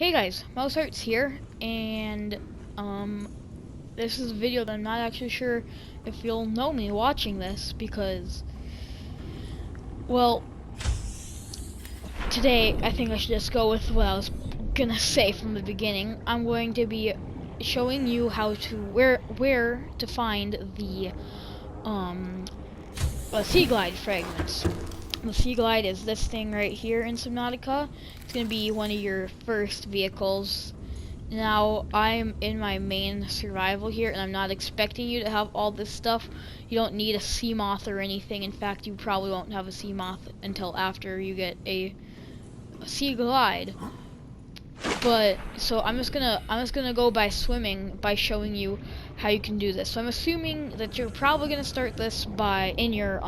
Hey guys, Mousehearts here, and this is a video that I'm not actually sure if you'll know me watching this because, well, today I think I should just go with what I was gonna say from the beginning. I'm going to be showing you how to where to find the Seaglide fragments. The Seaglide is this thing right here in Subnautica. It's gonna be one of your first vehicles. Now, I'm in my main survival here, and I'm not expecting you to have all this stuff. You don't need a sea moth or anything. In fact, you probably won't have a sea moth until after you get a Seaglide. But so I'm just gonna go by swimming by showing you how you can do this. So I'm assuming that you're probably gonna start this by in your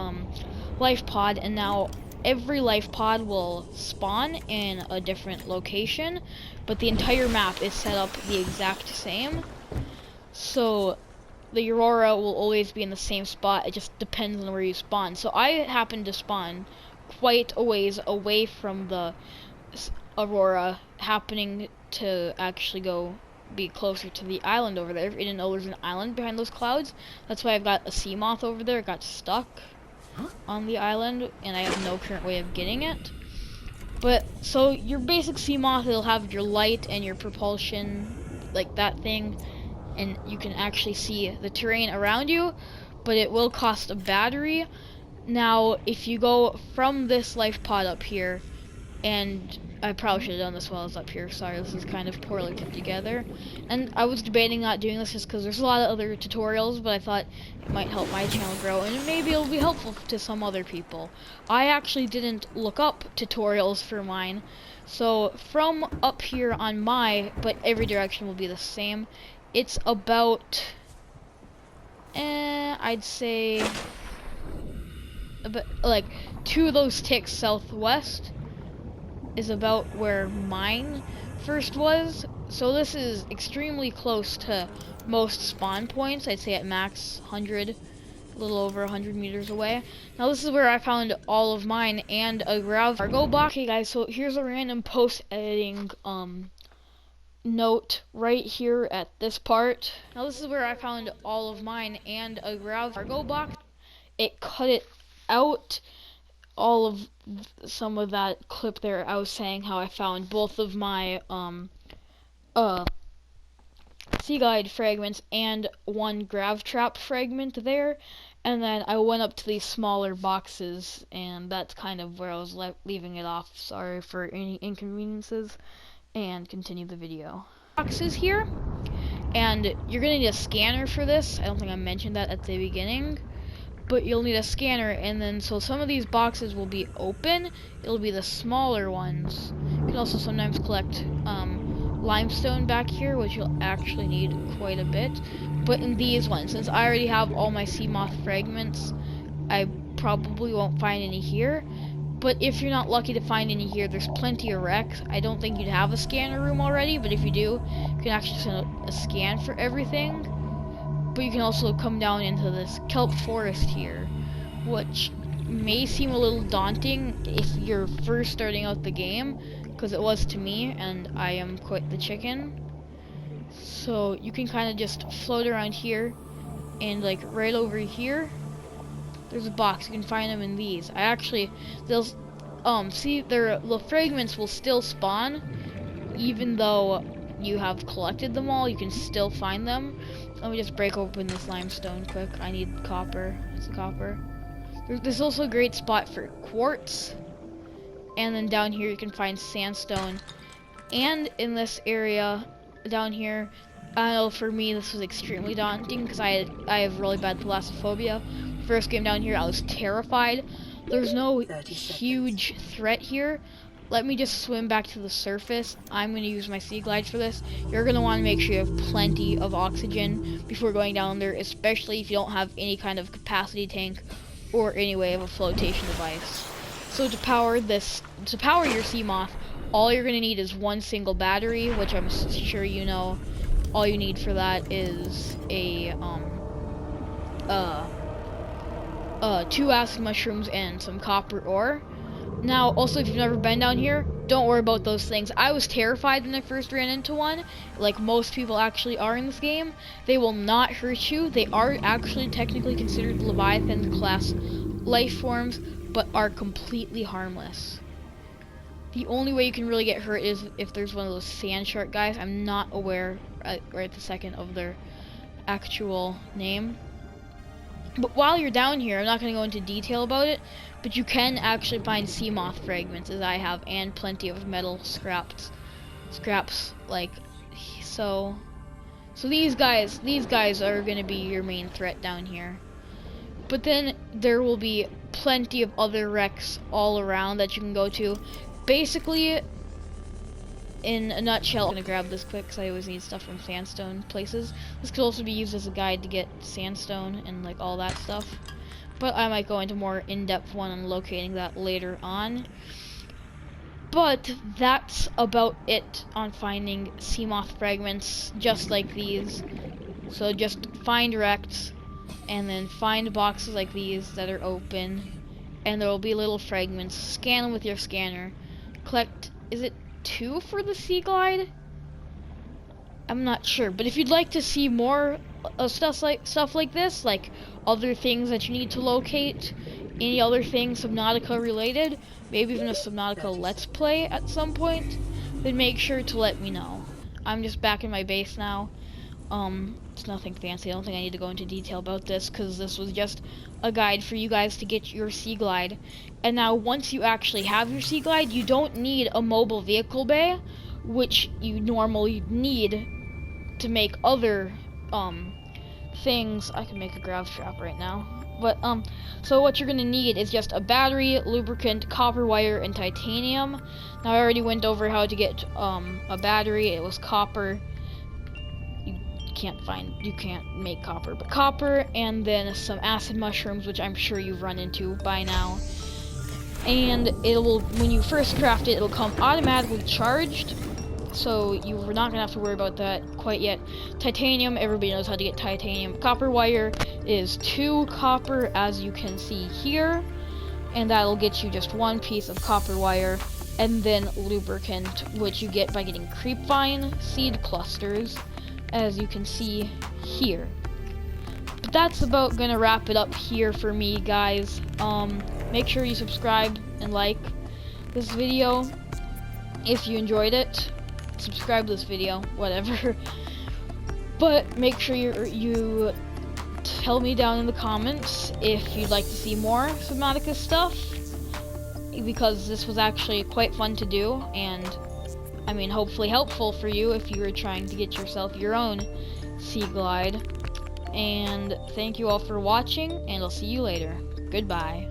life pod, and now every life pod will spawn in a different location, but the entire map is set up the exact same. So the Aurora will always be in the same spot. It just depends on where you spawn. So I happen to spawn quite a ways away from the Aurora, happening to actually go be closer to the island over there. I didn't know there's an island behind those clouds. That's why I've got a sea moth over there. It got stuck on the island, and I have no current way of getting it. But so your basic sea moth, it'll have your light and your propulsion, like that thing, and you can actually see the terrain around you, but it will cost a battery. Now, if you go from this life pod up here, and I probably should have done this while I was up here. Sorry, this is kind of poorly put together. And I was debating not doing this just because there's a lot of other tutorials, but I thought it might help my channel grow, and maybe it'll be helpful to some other people. I actually didn't look up tutorials for mine. So from up here on but every direction will be the same. It's about, I'd say, about, like, 2 of those ticks southwest is about where mine first was. So this is extremely close to most spawn points. I'd say at max 100, a little over 100 meters away. Now this is where I found all of mine and a cargo box. Okay guys, so here's a random post editing note right here at this part. Now this is where I found all of mine and a cargo box. It cut it out. All of some of that clip there, I was saying how I found both of my Seaglide fragments and one grav trap fragment there, and then I went up to these smaller boxes, and that's kind of where I was leaving it off. Sorry for any inconveniences, and continue the video. Boxes here, and you're gonna need a scanner for this. I don't think I mentioned that at the beginning, but you'll need a scanner, and then so some of these boxes will be open. It'll be the smaller ones. You can also sometimes collect limestone back here, which you'll actually need quite a bit. But in these ones, since I already have all my sea moth fragments, I probably won't find any here. But if you're not lucky to find any here, there's plenty of wrecks. I don't think you'd have a scanner room already, but if you do, you can actually send a scan for everything. But you can also come down into this kelp forest here, which may seem a little daunting if you're first starting out the game, because it was to me, and I am quite the chicken. So you can kind of just float around here, and like right over here, there's a box. You can find them in these. They'll see the fragments will still spawn, even though you have collected them all. You can still find them. Let me just break open this limestone quick. I need copper. It's copper. There's also a great spot for quartz. And then down here you can find sandstone. And in this area down here, I know for me this was extremely daunting because I have really bad thalassophobia. First game down here I was terrified. There's no huge threat here. Let me just swim back to the surface. I'm going to use my Seaglide for this. You're going to want to make sure you have plenty of oxygen before going down there, especially if you don't have any kind of capacity tank or any way of a flotation device. So to power your sea moth, all you're going to need is one single battery, which I'm sure you know. All you need for that is a 2 acid mushrooms and some copper ore. Now, also, if you've never been down here, don't worry about those things. I was terrified when I first ran into one, like most people actually are in this game. They will not hurt you. They are actually technically considered Leviathan class life forms, but are completely harmless. The only way you can really get hurt is if there's one of those sand shark guys. I'm not aware right this second of their actual name. But while you're down here, I'm not going to go into detail about it, but you can actually find sea moth fragments, as I have, and plenty of metal scraps, like so. So these guys are going to be your main threat down here. But then there will be plenty of other wrecks all around that you can go to. Basically, in a nutshell, I'm gonna grab this quick because I always need stuff from sandstone places. This could also be used as a guide to get sandstone and like all that stuff. But I might go into more in-depth one on locating that later on. But that's about it on finding sea moth fragments just like these. So just find wrecks and then find boxes like these that are open, and there will be little fragments. Scan them with your scanner. Collect, is it 2 for the Seaglide? I'm not sure, but if you'd like to see more stuff like this, like other things that you need to locate, any other things Subnautica related, maybe even a Subnautica Let's Play at some point, then make sure to let me know. I'm just back in my base now. It's nothing fancy. I don't think I need to go into detail about this because this was just a guide for you guys to get your Seaglide. And now once you actually have your Seaglide, you don't need a mobile vehicle bay, which you normally need to make other things. I can make a grav trap right now. But so what you're gonna need is just a battery, lubricant, copper wire, and titanium. Now I already went over how to get a battery. It was copper. You can't make copper, but copper, and then some acid mushrooms, which I'm sure you've run into by now. And it will, when you first craft it, it'll come automatically charged, so you're not gonna have to worry about that quite yet. Titanium, everybody knows how to get titanium. Copper wire is 2 copper, as you can see here, and that'll get you just 1 piece of copper wire. And then lubricant, which you get by getting creepvine seed clusters, as you can see here. But that's about gonna wrap it up here for me, guys. Make sure you subscribe and like this video if you enjoyed it. Subscribe to this video, whatever. But make sure you tell me down in the comments if you'd like to see more Subnautica stuff, because this was actually quite fun to do, and I mean, hopefully helpful for you if you were trying to get yourself your own Seaglide. And thank you all for watching, and I'll see you later. Goodbye.